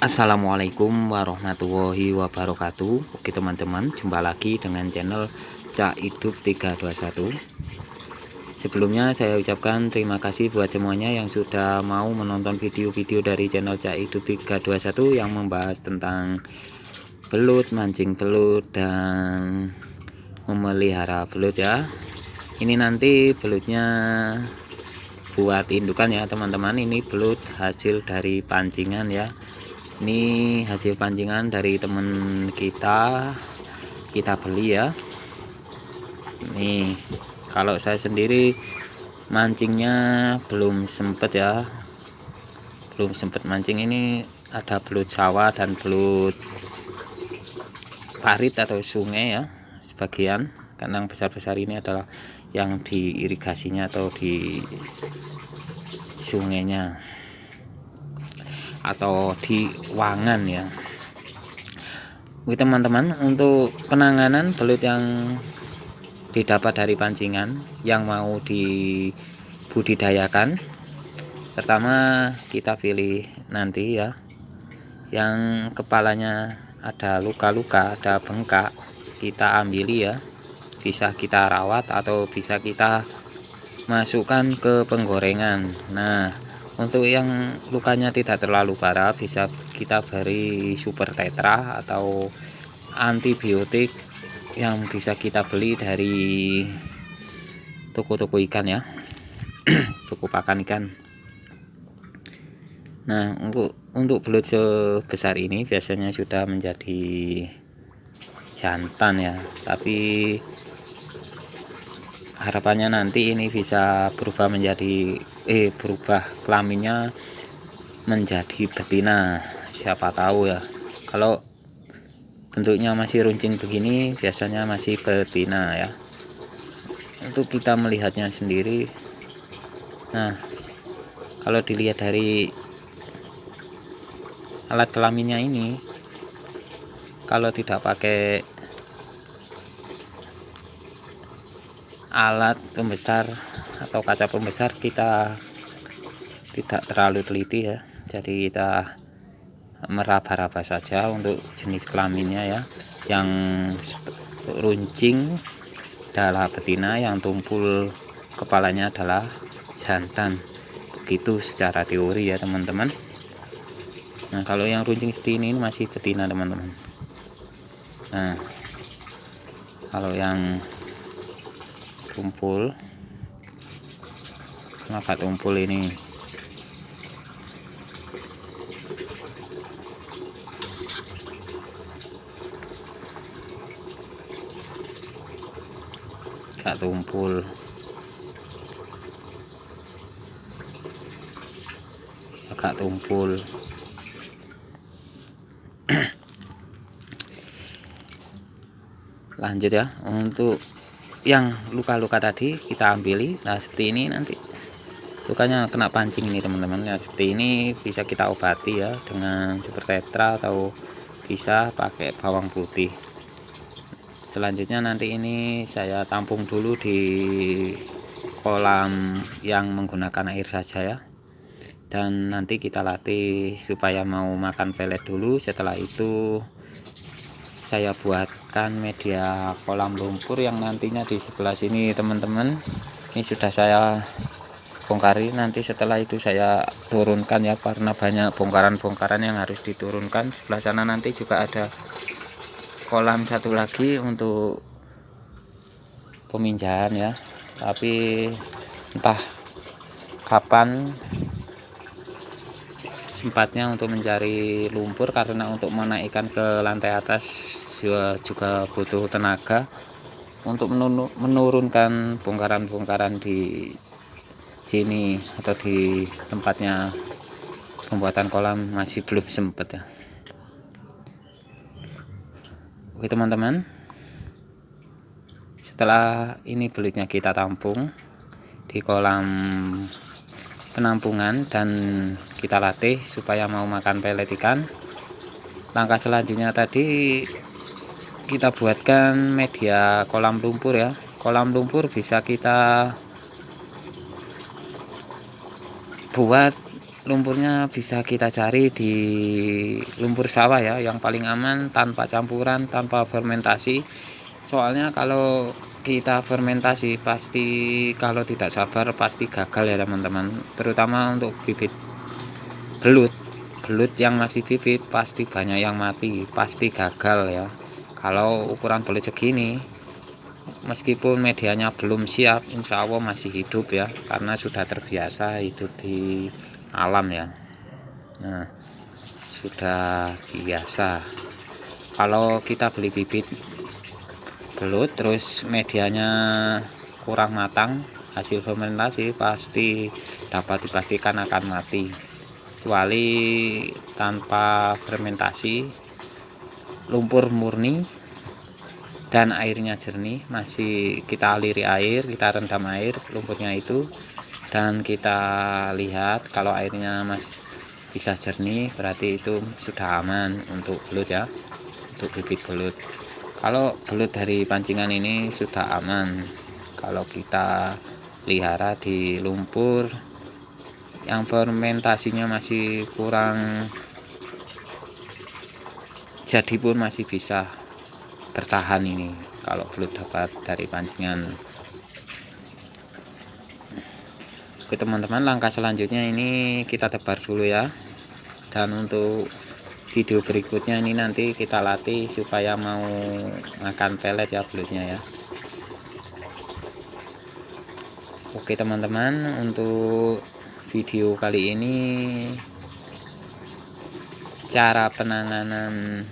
Assalamualaikum warahmatullahi wabarakatuh. Oke teman-teman, jumpa lagi dengan channel Cak Hidup 321. Sebelumnya saya ucapkan terima kasih buat semuanya yang sudah mau menonton video-video dari channel Cak Hidup 321 yang membahas tentang belut, mancing belut, dan memelihara belut ya. Ini nanti belutnya buat indukan ya teman-teman. Ini belut hasil dari pancingan ya. Ini hasil pancingan dari temen kita beli ya. Nih, kalau saya sendiri mancingnya belum sempet ya, belum sempet mancing. Ini ada belut sawah dan belut parit atau sungai ya, sebagian. Karena yang besar-besar ini adalah yang di irigasinya atau di sungainya atau di wangan ya. Oke teman-teman, untuk penanganan belut yang didapat dari pancingan yang mau dibudidayakan, pertama kita pilih nanti ya yang kepalanya ada luka-luka, ada bengkak, kita ambili ya, bisa kita rawat atau bisa kita masukkan ke penggorengan. Nah, untuk yang lukanya tidak terlalu parah, bisa kita beri super tetra atau antibiotik yang bisa kita beli dari toko-toko ikan ya, toko pakan ikan. Nah, untuk belut sebesar ini biasanya sudah menjadi jantan ya, tapi harapannya nanti ini bisa berubah menjadi berubah kelaminnya menjadi betina, siapa tahu ya. Kalau bentuknya masih runcing begini biasanya masih betina ya. Untuk kita melihatnya sendiri, nah kalau dilihat dari alat kelaminnya ini, kalau tidak pakai alat pembesar atau kaca pembesar, kita tidak terlalu teliti ya, jadi kita meraba-raba saja untuk jenis kelaminnya ya. Yang runcing adalah betina, yang tumpul kepalanya adalah jantan. Begitu secara teori ya teman-teman. Nah, kalau yang runcing seperti ini masih betina teman-teman. Nah, kalau yang tumpul, kenapa tumpul ini? Gak tumpul. Agak tumpul. Lanjut ya, untuk yang luka-luka tadi kita ambili. Nah, seperti ini nanti lukanya kena pancing nih teman-teman ya, seperti ini bisa kita obati ya dengan super tetra atau bisa pakai bawang putih. Selanjutnya nanti ini saya tampung dulu di kolam yang menggunakan air saja ya, dan nanti kita latih supaya mau makan pelet dulu. Setelah itu saya buatkan media kolam lumpur yang nantinya di sebelah sini teman-teman. Ini sudah saya bongkari, nanti setelah itu saya turunkan ya, karena banyak bongkaran-bongkaran yang harus diturunkan. Sebelah sana nanti juga ada kolam satu lagi untuk peminjaman ya, tapi entah kapan sempatnya untuk mencari lumpur, karena untuk menaikkan ke lantai atas juga butuh tenaga. Untuk menurunkan bongkaran-bongkaran di sini atau di tempatnya pembuatan kolam masih belum sempat ya. Oke teman-teman, setelah ini belutnya kita tampung di kolam penampungan dan kita latih supaya mau makan pelet ikan, langkah selanjutnya tadi kita buatkan media kolam lumpur ya. Kolam lumpur bisa kita buat lumpurnya bisa kita cari di lumpur sawah ya, yang paling aman, tanpa campuran, tanpa fermentasi. Soalnya kalau kita fermentasi pasti, kalau tidak sabar pasti gagal ya teman-teman, terutama untuk bibit belut. Belut yang masih bibit pasti banyak yang mati, pasti gagal ya. Kalau ukuran belut segini, meskipun medianya belum siap, insya Allah masih hidup ya, karena sudah terbiasa hidup di alam ya. Nah, sudah biasa. Kalau kita beli bibit belut terus medianya kurang matang, hasil fermentasi pasti dapat dipastikan akan mati. Kecuali tanpa fermentasi, lumpur murni dan airnya jernih, masih kita aliri air, kita rendam air lumpurnya itu, dan kita lihat kalau airnya masih bisa jernih, berarti itu sudah aman untuk belut ya, untuk bibit belut. Kalau belut dari pancingan ini sudah aman kalau kita pelihara di lumpur yang fermentasinya masih kurang jadi pun masih bisa bertahan ini kalau belut dapat dari pancingan. Oke teman-teman, langkah selanjutnya ini kita tebar dulu ya, dan untuk video berikutnya ini nanti kita latih supaya mau makan pelet ya belutnya ya. Oke teman-teman, untuk video kali ini cara penanganan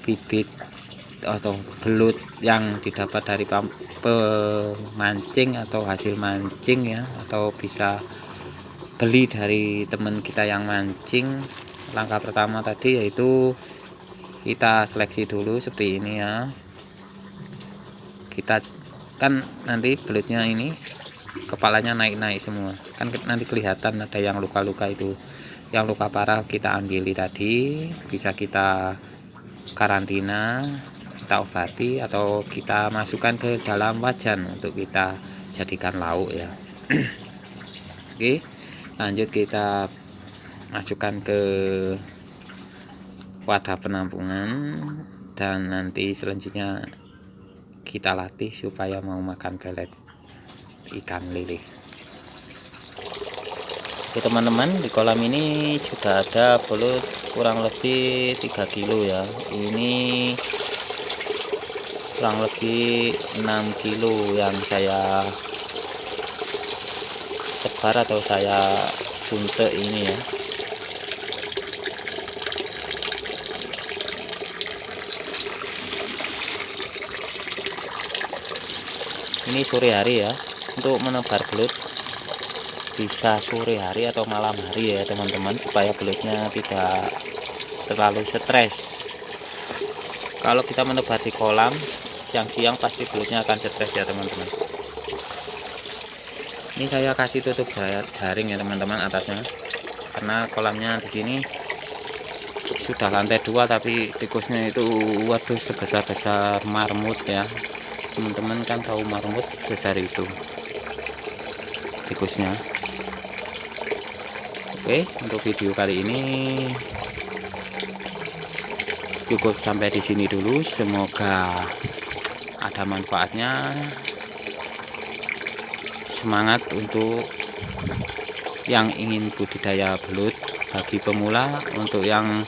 bibit atau belut yang didapat dari pemancing atau hasil mancing ya, atau bisa beli dari teman kita yang mancing. Langkah pertama tadi yaitu kita seleksi dulu seperti ini ya. Kita kan nanti belutnya ini kepalanya naik-naik semua, kan nanti kelihatan ada yang luka-luka, itu yang luka parah kita ambili tadi, bisa kita karantina, kita obati, atau kita masukkan ke dalam wajan untuk kita jadikan lauk ya. Oke, lanjut kita masukkan ke wadah penampungan, dan nanti selanjutnya kita latih supaya mau makan pelet ikan lele. Oke teman-teman, di kolam ini sudah ada belut kurang lebih 3 kilo ya. Ini kurang lebih 6 kilo yang saya sebar atau saya suntik ini ya. Ini sore hari ya, untuk menebar belut bisa sore hari atau malam hari ya teman-teman, supaya belutnya tidak terlalu stres. Kalau kita menebar di kolam siang-siang pasti belutnya akan stres ya teman-teman. Ini saya kasih tutup jaring ya teman-teman atasnya, karena kolamnya di sini sudah lantai 2 tapi tikusnya itu waduh sebesar-besar marmut ya. Teman-teman kan tahu marmut besar itu tikusnya. Oke, untuk video kali ini cukup sampai di sini dulu. Semoga ada manfaatnya. Semangat untuk yang ingin budidaya belut bagi pemula. Untuk yang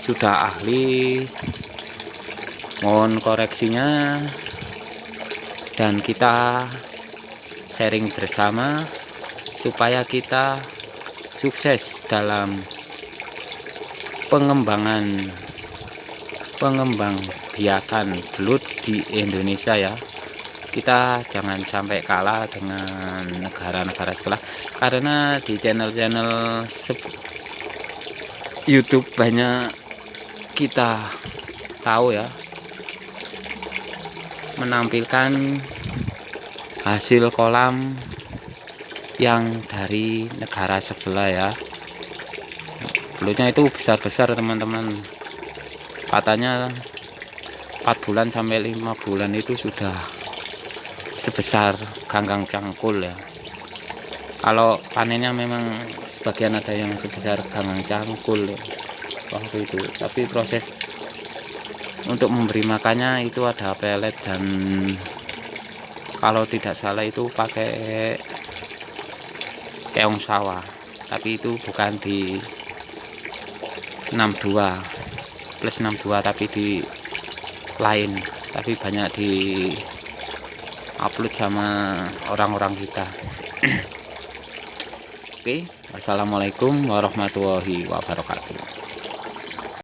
sudah ahli mohon koreksinya, dan kita sharing bersama supaya kita sukses dalam pengembang biakan belut di Indonesia ya. Kita jangan sampai kalah dengan negara-negara sebelah, karena di channel-channel YouTube banyak kita tahu ya, menampilkan hasil kolam yang dari negara sebelah ya. Belutnya itu besar-besar teman-teman, katanya 4 bulan sampai 5 bulan itu sudah sebesar ganggang cangkul ya. Kalau panennya memang sebagian ada yang sebesar gangang cangkul ya, waktu itu. Tapi proses untuk memberi makannya itu ada pelet, dan kalau tidak salah itu pakai keong sawah, tapi itu bukan di 62 plus 62, tapi di lain, tapi banyak di upload sama orang-orang kita. Oke, wassalamualaikum warahmatullahi wabarakatuh.